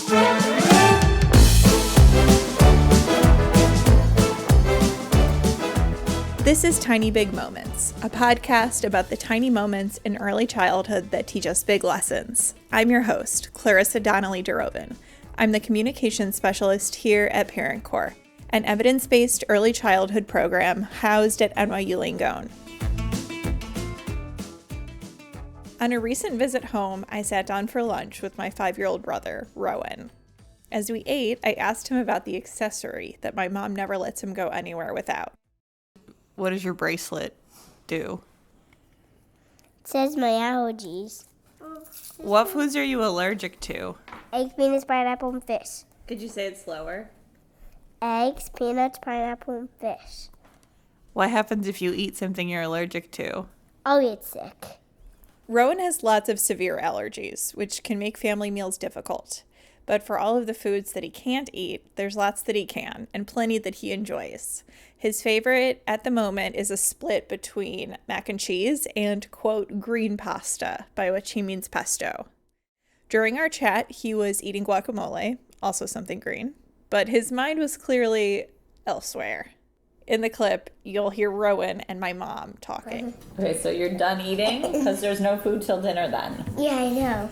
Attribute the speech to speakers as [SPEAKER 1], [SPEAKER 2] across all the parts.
[SPEAKER 1] This is Tiny Big Moments, a podcast about the tiny moments in early childhood that teach us big lessons. I'm your host, Clarissa Donnelly-DeRoven. I'm the communications specialist here at ParentCorps, an evidence-based early childhood program housed at NYU Langone. On a recent visit home, I sat down for lunch with my 5-year-old brother, Rowan. As we ate, I asked him about the accessory that my mom never lets him go anywhere without. What does your bracelet do?
[SPEAKER 2] It says my allergies.
[SPEAKER 1] What foods are you allergic to?
[SPEAKER 2] Eggs, peanuts, pineapple, and fish.
[SPEAKER 1] Could you say it slower?
[SPEAKER 2] Eggs, peanuts, pineapple, and fish.
[SPEAKER 1] What happens if you eat something you're allergic to?
[SPEAKER 2] I'll get sick.
[SPEAKER 1] Rowan has lots of severe allergies, which can make family meals difficult. But for all of the foods that he can't eat, there's lots that he can, and plenty that he enjoys. His favorite at the moment is a split between mac and cheese and, quote, green pasta, by which he means pesto. During our chat, he was eating guacamole, also something green, but his mind was clearly elsewhere. In the clip, you'll hear Rowan and my mom talking.
[SPEAKER 3] Okay, so you're done eating? Because there's no food till dinner then.
[SPEAKER 2] Yeah, I know.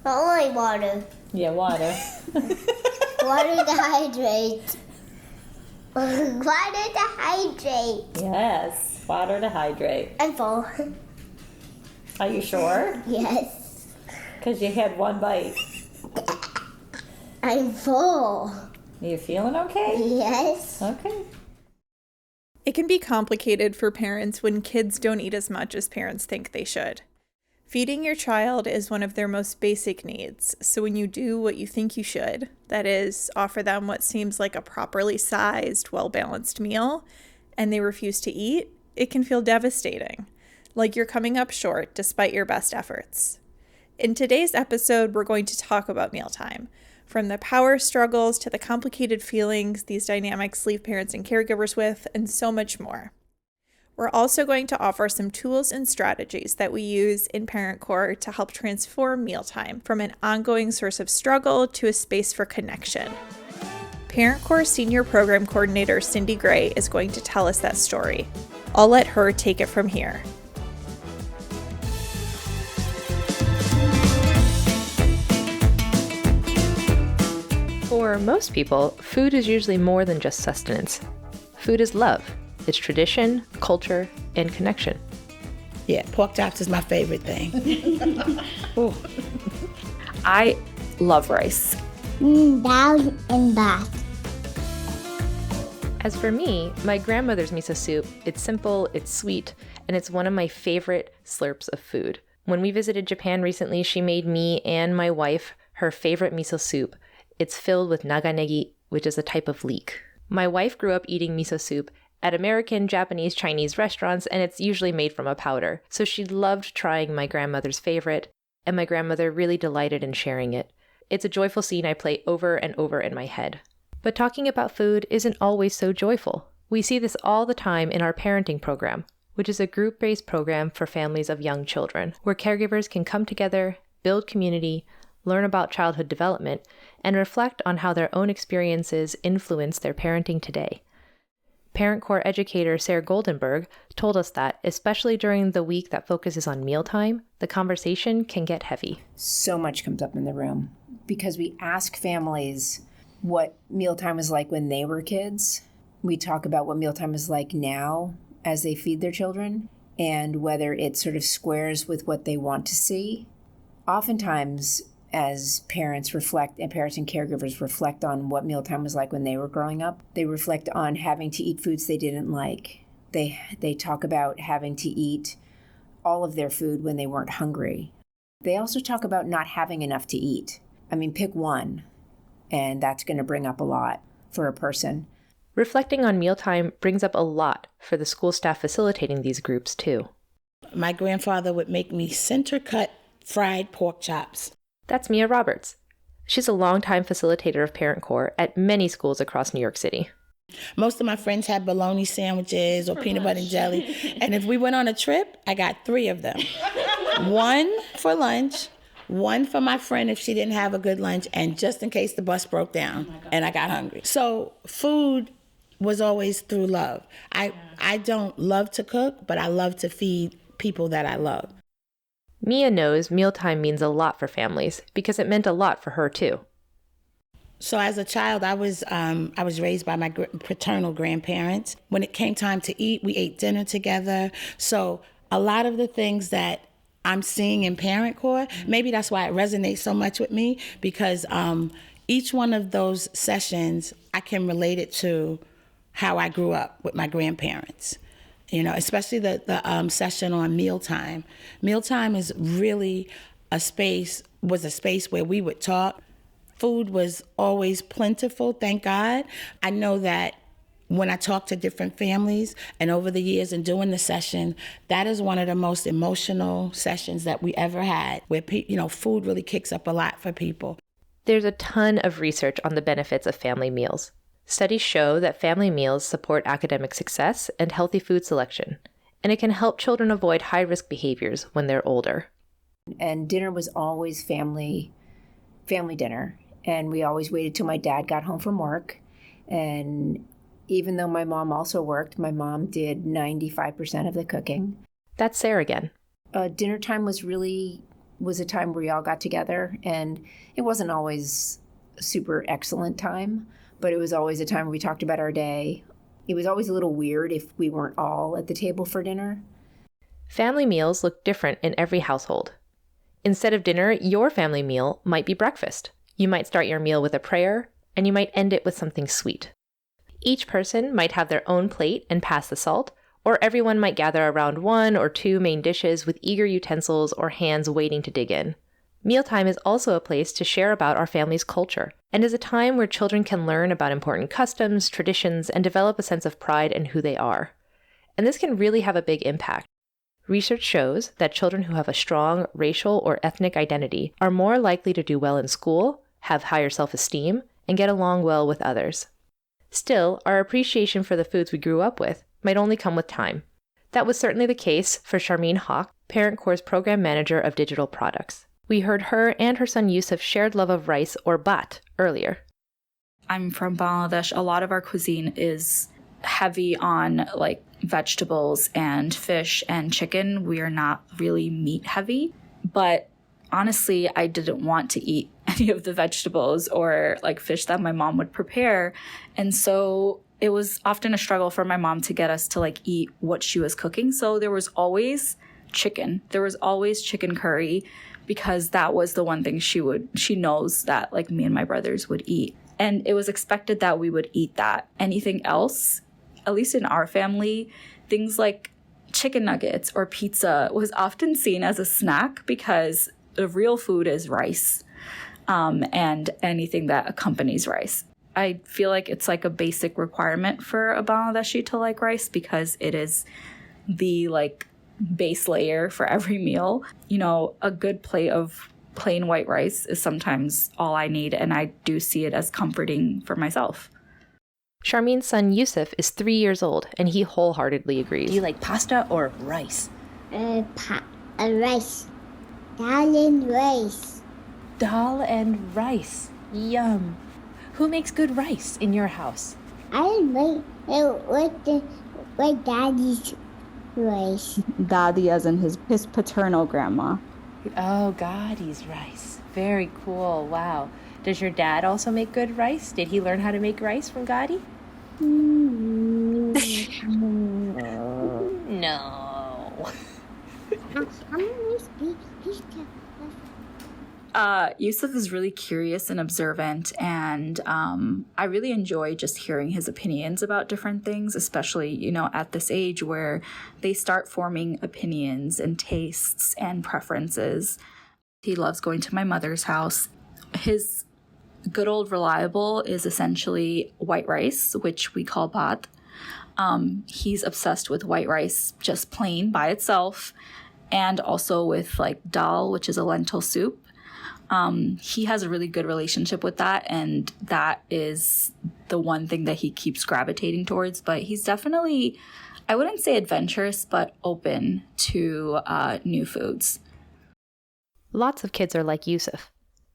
[SPEAKER 2] But only water.
[SPEAKER 3] Yeah, water.
[SPEAKER 2] Water to hydrate. Water to hydrate.
[SPEAKER 3] Yes, water to hydrate.
[SPEAKER 2] I'm full.
[SPEAKER 3] Are you sure?
[SPEAKER 2] Yes.
[SPEAKER 3] Because you had one bite.
[SPEAKER 2] I'm full.
[SPEAKER 3] Are you feeling okay?
[SPEAKER 2] Yes.
[SPEAKER 3] Okay.
[SPEAKER 1] It can be complicated for parents when kids don't eat as much as parents think they should. Feeding your child is one of their most basic needs, so when you do what you think you should, that is, offer them what seems like a properly sized, well-balanced meal, and they refuse to eat, it can feel devastating, like you're coming up short despite your best efforts. In today's episode, we're going to talk about mealtime, from the power struggles to the complicated feelings these dynamics leave parents and caregivers with, and so much more. We're also going to offer some tools and strategies that we use in ParentCorps to help transform mealtime from an ongoing source of struggle to a space for connection. ParentCorps Senior Program Coordinator Cindy Gray is going to tell us that story. I'll let her take it from here.
[SPEAKER 4] For most people, food is usually more than just sustenance. Food is love. It's tradition, culture, and connection.
[SPEAKER 5] Yeah, pork chops is my favorite thing.
[SPEAKER 6] I love rice.
[SPEAKER 2] Dal and bath.
[SPEAKER 4] As for me, my grandmother's miso soup, it's simple, it's sweet, and it's one of my favorite slurps of food. When we visited Japan recently, she made me and my wife her favorite miso soup. It's filled with naganegi, which is a type of leek. My wife grew up eating miso soup at American, Japanese, Chinese restaurants, and it's usually made from a powder. So she loved trying my grandmother's favorite, and my grandmother really delighted in sharing it. It's a joyful scene I play over and over in my head. But talking about food isn't always so joyful. We see this all the time in our parenting program, which is a group-based program for families of young children, where caregivers can come together, build community, learn about childhood development, and reflect on how their own experiences influence their parenting today. ParentCorps educator Sarah Goldenberg told us that, especially during the week that focuses on mealtime, the conversation can get heavy.
[SPEAKER 7] So much comes up in the room because we ask families what mealtime was like when they were kids. We talk about what mealtime is like now as they feed their children and whether it sort of squares with what they want to see. Oftentimes, as parents reflect, and parents and caregivers reflect on what mealtime was like when they were growing up, they reflect on having to eat foods they didn't like. They talk about having to eat all of their food when they weren't hungry. They also talk about not having enough to eat. I mean, pick one, and that's going to bring up a lot for a person.
[SPEAKER 4] Reflecting on mealtime brings up a lot for the school staff facilitating these groups, too.
[SPEAKER 5] My grandfather would make me center-cut fried pork chops.
[SPEAKER 4] That's Mia Roberts. She's a longtime facilitator of ParentCorps at many schools across New York City.
[SPEAKER 5] Most of my friends had bologna sandwiches or peanut butter and jelly. And if we went on a trip, I got 3 of them. 1 for lunch, one for my friend if she didn't have a good lunch, and just in case the bus broke down and I got hungry. So food was always through love. I don't love to cook, but I love to feed people that I love.
[SPEAKER 4] Mia knows mealtime means a lot for families because it meant a lot for her too.
[SPEAKER 5] So as a child, I was raised by my paternal grandparents. When it came time to eat, we ate dinner together. So a lot of the things that I'm seeing in ParentCorps, maybe that's why it resonates so much with me, because each one of those sessions, I can relate it to how I grew up with my grandparents. You know, especially the session on mealtime. Mealtime is really was a space where we would talk. Food was always plentiful, thank God. I know that when I talk to different families and over the years and doing the session, that is one of the most emotional sessions that we ever had, where food really kicks up a lot for people.
[SPEAKER 4] There's a ton of research on the benefits of family meals. Studies show that family meals support academic success and healthy food selection, and it can help children avoid high-risk behaviors when they're older.
[SPEAKER 7] And dinner was always family dinner. And we always waited till my dad got home from work. And even though my mom also worked, my mom did 95% of the cooking.
[SPEAKER 4] That's Sarah again.
[SPEAKER 7] Dinner time was a time where we all got together. And it wasn't always a super excellent time, but it was always a time where we talked about our day. It was always a little weird if we weren't all at the table for dinner.
[SPEAKER 4] Family meals look different in every household. Instead of dinner, your family meal might be breakfast. You might start your meal with a prayer, and you might end it with something sweet. Each person might have their own plate and pass the salt, or everyone might gather around one or two main dishes with eager utensils or hands waiting to dig in. Mealtime is also a place to share about our family's culture, and is a time where children can learn about important customs, traditions, and develop a sense of pride in who they are. And this can really have a big impact. Research shows that children who have a strong racial or ethnic identity are more likely to do well in school, have higher self-esteem, and get along well with others. Still, our appreciation for the foods we grew up with might only come with time. That was certainly the case for Charmine Hawk, ParentCorps Program Manager of Digital Products. We heard her and her son Yusuf shared love of rice, or bhat, earlier.
[SPEAKER 6] I'm from Bangladesh. A lot of our cuisine is heavy on vegetables and fish and chicken. We are not really meat heavy, but honestly, I didn't want to eat any of the vegetables or fish that my mom would prepare. And so it was often a struggle for my mom to get us to eat what she was cooking. So there was always chicken. There was always chicken curry, because that was the one thing she knows that me and my brothers would eat. And it was expected that we would eat that. Anything else, at least in our family, things like chicken nuggets or pizza was often seen as a snack, because the real food is rice, and anything that accompanies rice. I feel like it's a basic requirement for a Bangladeshi to like rice, because it is the base layer for every meal. A good plate of plain white rice is sometimes all I need, and I do see it as comforting for myself.
[SPEAKER 4] Charmine's son Yusuf is 3 years old, and he wholeheartedly agrees.
[SPEAKER 8] Do you like pasta or rice?
[SPEAKER 2] Rice. Dal and rice.
[SPEAKER 8] Dal and rice. Yum. Who makes good rice in your house?
[SPEAKER 2] I like Daddy's rice.
[SPEAKER 9] Dadi as in his paternal grandma.
[SPEAKER 8] Oh, Gadi's rice. Very cool. Wow. Does your dad also make good rice? Did he learn how to make rice from Gadi? No.
[SPEAKER 6] Yusuf is really curious and observant, and I really enjoy just hearing his opinions about different things, especially, at this age where they start forming opinions and tastes and preferences. He loves going to my mother's house. His good old reliable is essentially white rice, which we call bhat. He's obsessed with white rice, just plain by itself, and also with dal, which is a lentil soup. He has a really good relationship with that, and that is the one thing that he keeps gravitating towards. But he's definitely, I wouldn't say adventurous, but open to new foods.
[SPEAKER 4] Lots of kids are like Yusuf.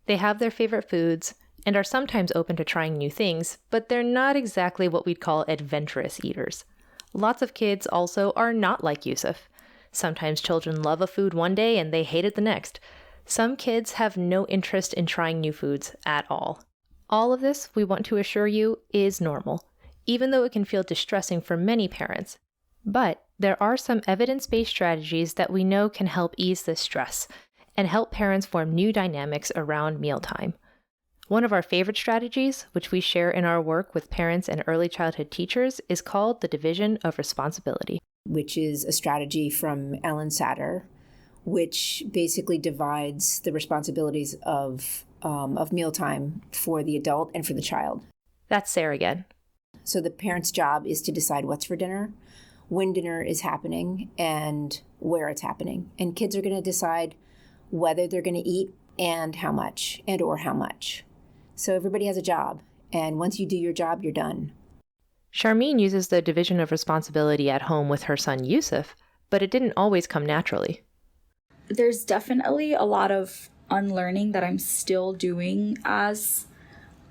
[SPEAKER 4] They have their favorite foods and are sometimes open to trying new things, but they're not exactly what we'd call adventurous eaters. Lots of kids also are not like Yusuf. Sometimes children love a food one day and they hate it the next. Some kids have no interest in trying new foods at all. All of this, we want to assure you, is normal, even though it can feel distressing for many parents. But there are some evidence-based strategies that we know can help ease this stress and help parents form new dynamics around mealtime. One of our favorite strategies, which we share in our work with parents and early childhood teachers, is called the division of responsibility,
[SPEAKER 7] which is a strategy from Ellen Satter, which basically divides the responsibilities of mealtime for the adult and for the child.
[SPEAKER 4] That's Sarah again.
[SPEAKER 7] So the parent's job is to decide what's for dinner, when dinner is happening, and where it's happening. And kids are going to decide whether they're going to eat and how much, and or how much. So everybody has a job, and once you do your job, you're done.
[SPEAKER 4] Charmine uses the division of responsibility at home with her son Yusuf, but it didn't always come naturally.
[SPEAKER 6] There's definitely a lot of unlearning that I'm still doing as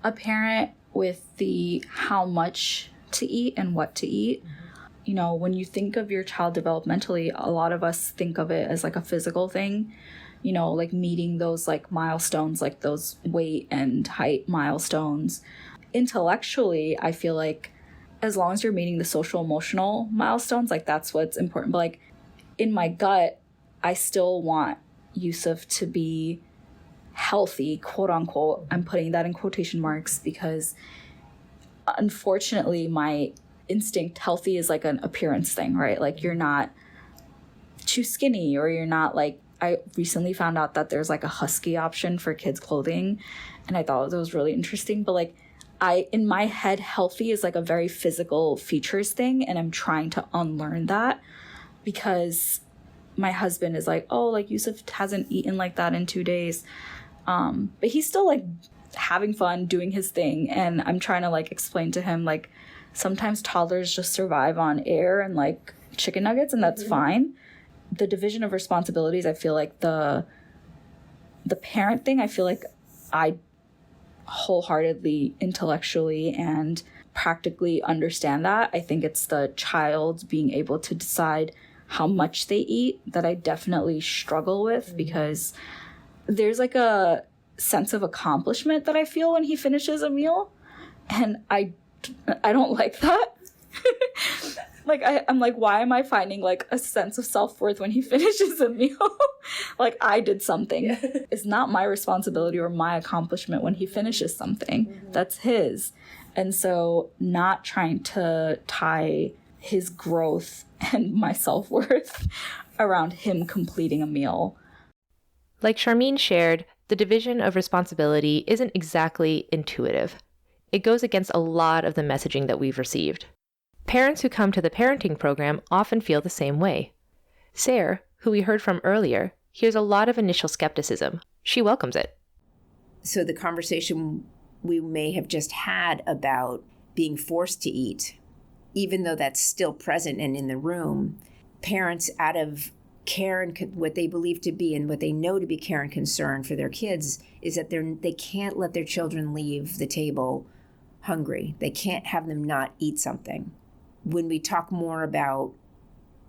[SPEAKER 6] a parent with the how much to eat and what to eat. You know, when you think of your child developmentally, a lot of us think of it as like a physical thing, you know, like meeting those like milestones, like those weight and height milestones. Intellectually, I feel like as long as you're meeting the social emotional milestones, like that's what's important. But like in my gut, I still want Yusuf to be healthy, quote unquote. I'm putting that in quotation marks because unfortunately my instinct healthy is like an appearance thing, right? Like you're not too skinny, or you're not like, I recently found out that there's like a husky option for kids clothing, and I thought that was really interesting. But like in my head, healthy is like a very physical features thing, and I'm trying to unlearn that because my husband is like, oh, like Yusuf hasn't eaten like that in 2 days. But he's still like having fun doing his thing. And I'm trying to like explain to him, like, sometimes toddlers just survive on air and like chicken nuggets, and that's fine. The division of responsibilities, I feel like the parent thing, I feel like I wholeheartedly, intellectually, and practically understand that. I think it's the child being able to decide how much they eat that I definitely struggle with, because there's like a sense of accomplishment that I feel when he finishes a meal, and I don't like that. Like I'm like, why am I finding like a sense of self-worth when he finishes a meal? Like I did something. Yeah. It's not my responsibility or my accomplishment when he finishes something. Mm-hmm. That's his. And so not trying to tie his growth and my self-worth around him completing a meal.
[SPEAKER 4] Like Charmine shared, the division of responsibility isn't exactly intuitive. It goes against a lot of the messaging that we've received. Parents who come to the parenting program often feel the same way. Sarah, who we heard from earlier, hears a lot of initial skepticism. She welcomes it.
[SPEAKER 7] So the conversation we may have just had about being forced to eat, even though that's still present and in the room, parents out of care and what they believe to be and what they know to be care and concern for their kids is that they can't let their children leave the table hungry. They can't have them not eat something. When we talk more about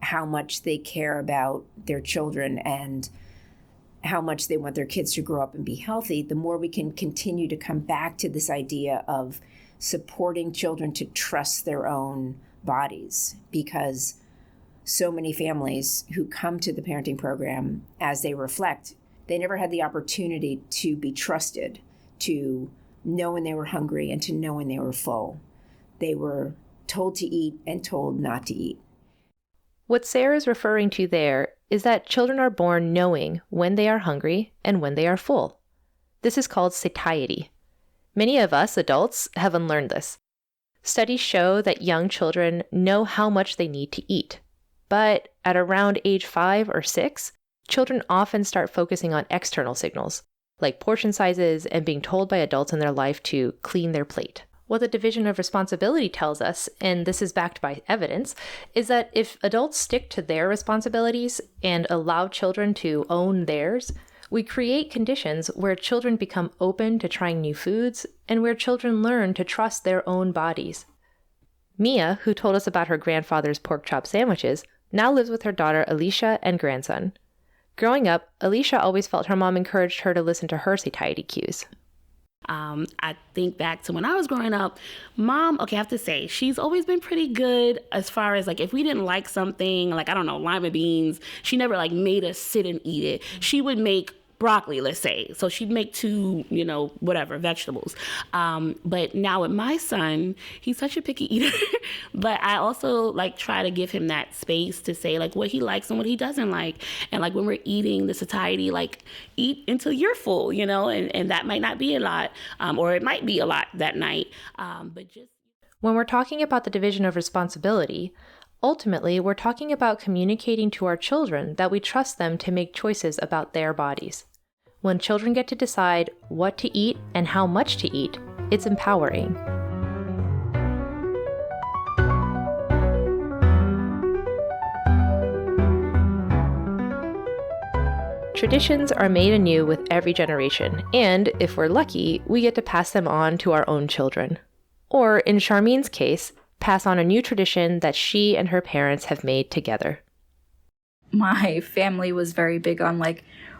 [SPEAKER 7] how much they care about their children and how much they want their kids to grow up and be healthy, the more we can continue to come back to this idea of supporting children to trust their own bodies, because so many families who come to the parenting program, as they reflect, they never had the opportunity to be trusted, to know when they were hungry and to know when they were full. They were told to eat and told not to eat.
[SPEAKER 4] What Sarah is referring to there is that children are born knowing when they are hungry and when they are full. This is called satiety. Many of us adults have unlearned this. Studies show that young children know how much they need to eat. But at around age 5 or 6, children often start focusing on external signals, like portion sizes and being told by adults in their life to clean their plate. What the division of responsibility tells us, and this is backed by evidence, is that if adults stick to their responsibilities and allow children to own theirs, We create conditions where children become open to trying new foods and where children learn to trust their own bodies. Mia, who told us about her grandfather's pork chop sandwiches, now lives with her daughter Alicia and grandson. Growing up, Alicia always felt her mom encouraged her to listen to her satiety cues.
[SPEAKER 10] I think back to when I was growing up, Mom, I have to say, she's always been pretty good as far as like, if we didn't like something, like, I don't know, lima beans, she never like made us sit and eat it. She would make broccoli, let's say. So she'd make 2, whatever, vegetables. But now with my son, he's such a picky eater. But I also like try to give him that space to say like what he likes and what he doesn't like. And like when we're eating the satiety, like eat until you're full, and that might not be a lot, or it might be a lot that night. But just
[SPEAKER 4] when we're talking about the division of responsibility, ultimately, we're talking about communicating to our children that we trust them to make choices about their bodies. When children get to decide what to eat and how much to eat, it's empowering. Traditions are made anew with every generation, and if we're lucky, we get to pass them on to our own children. Or, in Charmine's case, pass on a new tradition that she and her parents have made together.
[SPEAKER 6] My family was very big on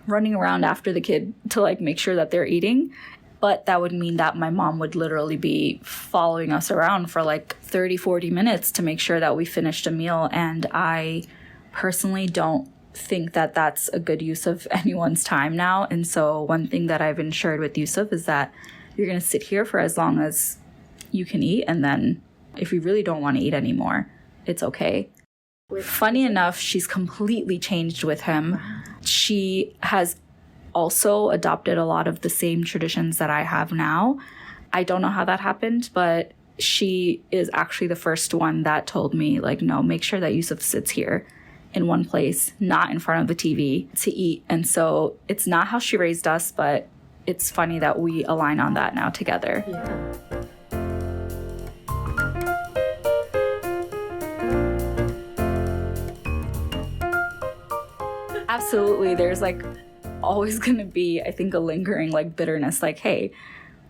[SPEAKER 6] running around after the kid to make sure that they're eating. But that would mean that my mom would literally be following us around for 30, 40 minutes to make sure that we finished a meal. And I personally don't think that that's a good use of anyone's time now. And so one thing that I've ensured with Yusuf is that you're going to sit here for as long as you can eat. And then if you really don't want to eat anymore, it's okay. Funny enough, she's completely changed with him. She has also adopted a lot of the same traditions that I have now. I don't know how that happened, but she is actually the first one that told me, no, make sure that Yusuf sits here in one place, not in front of the TV to eat. And so it's not how she raised us, but it's funny that we align on that now together.
[SPEAKER 4] Yeah.
[SPEAKER 6] Absolutely. There's always going to be, I think, a lingering bitterness. Hey,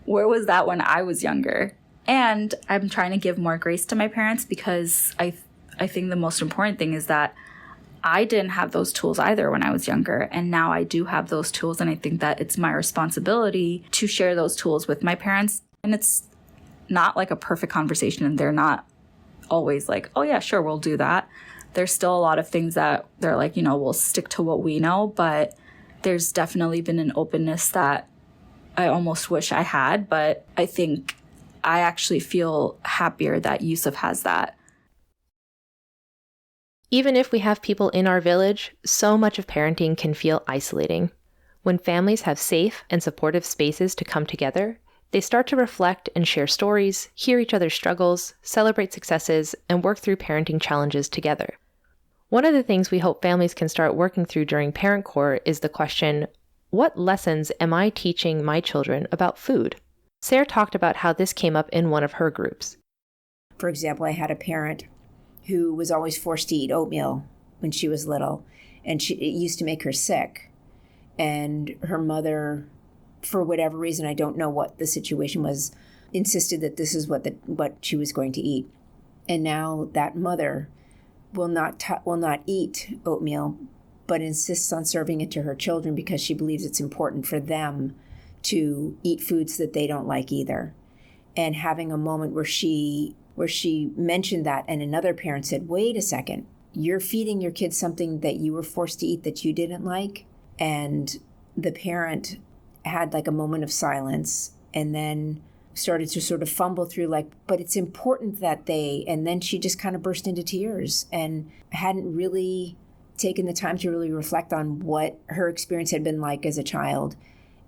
[SPEAKER 6] where was that when I was younger? And I'm trying to give more grace to my parents because I think the most important thing is that I didn't have those tools either when I was younger. And now I do have those tools. And I think that it's my responsibility to share those tools with my parents. And it's not a perfect conversation. And they're not always oh, yeah, sure, we'll do that. There's still a lot of things that they're we'll stick to what we know. But there's definitely been an openness that I almost wish I had. But I think I actually feel happier that Yusuf has that.
[SPEAKER 4] Even if we have people in our village, so much of parenting can feel isolating. When families have safe and supportive spaces to come together, they start to reflect and share stories, hear each other's struggles, celebrate successes, and work through parenting challenges together. One of the things we hope families can start working through during ParentCorps is the question, what lessons am I teaching my children about food? Sarah talked about how this came up in one of her groups.
[SPEAKER 11] For example, I had a parent who was always forced to eat oatmeal when she was little, and it used to make her sick. And her mother, for whatever reason, I don't know what the situation was, insisted that this is what she was going to eat. And now that mother will not eat oatmeal, but insists on serving it to her children because she believes it's important for them to eat foods that they don't like either. And having a moment where she mentioned that, and another parent said, wait a second, you're feeding your kids something that you were forced to eat that you didn't like? And the parent had a moment of silence and then started to sort of fumble through but it's important that and then she just kind of burst into tears and hadn't really taken the time to really reflect on what her experience had been like as a child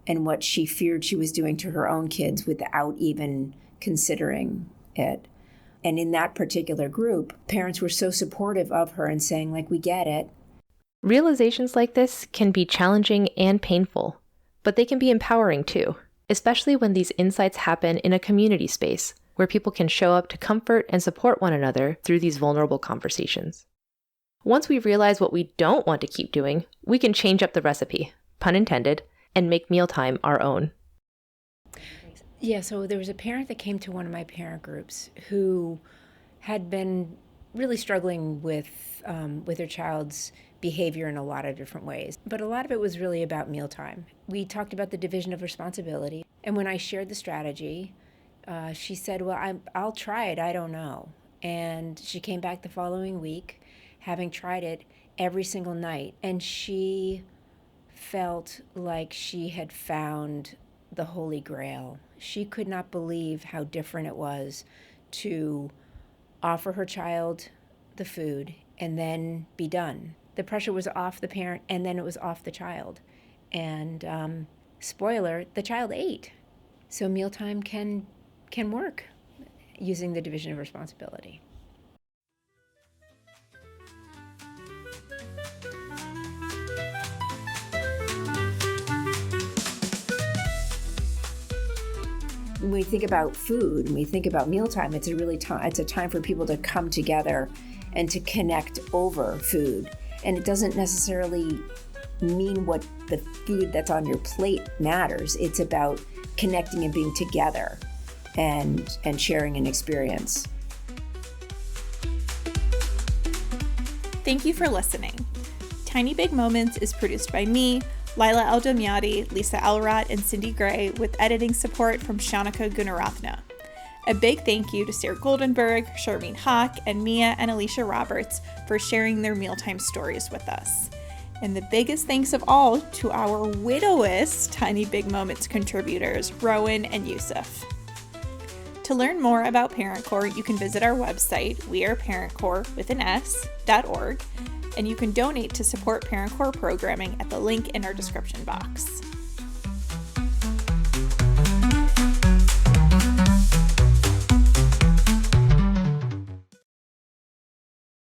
[SPEAKER 11] and what she feared she was doing to her own kids without even considering it. And in that particular group, parents were so supportive of her and saying we get it.
[SPEAKER 4] Realizations like this can be challenging and painful, but they can be empowering too. Especially when these insights happen in a community space where people can show up to comfort and support one another through these vulnerable conversations. Once we realize what we don't want to keep doing, we can change up the recipe. pun intended, and make mealtime our own.
[SPEAKER 7] Yeah, so there was a parent that came to one of my parent groups who had been really struggling with their child's behavior in a lot of different ways. But a lot of it was really about mealtime. We talked about the division of responsibility. And when I shared the strategy, she said, well, I'll try it. I don't know. And she came back the following week, having tried it every single night. And she felt like she had found the Holy Grail. She could not believe how different it was to offer her child the food and then be done. The pressure was off the parent, and then it was off the child. And spoiler, the child ate. So mealtime can work using the division of responsibility. When we think about food, when we think about mealtime, it's a time for people to come together and to connect over food. And it doesn't necessarily mean what the food that's on your plate matters. It's about connecting and being together and sharing an experience.
[SPEAKER 1] Thank you for listening. Tiny Big Moments is produced by me, Leila Eldomyati, Lisa Ellrodt, and Cindy Gray, with editing support from Shanika Gunaratna. A big thank you to Sarah Goldenberg, Charmaine Hawk, and Mia and Alicia Roberts for sharing their mealtime stories with us. And the biggest thanks of all to our widowest Tiny Big Moments contributors, Rowan and Yusuf. To learn more about ParentCorps, you can visit our website, weareparentcorps.org, and you can donate to support ParentCorps programming at the link in our description box.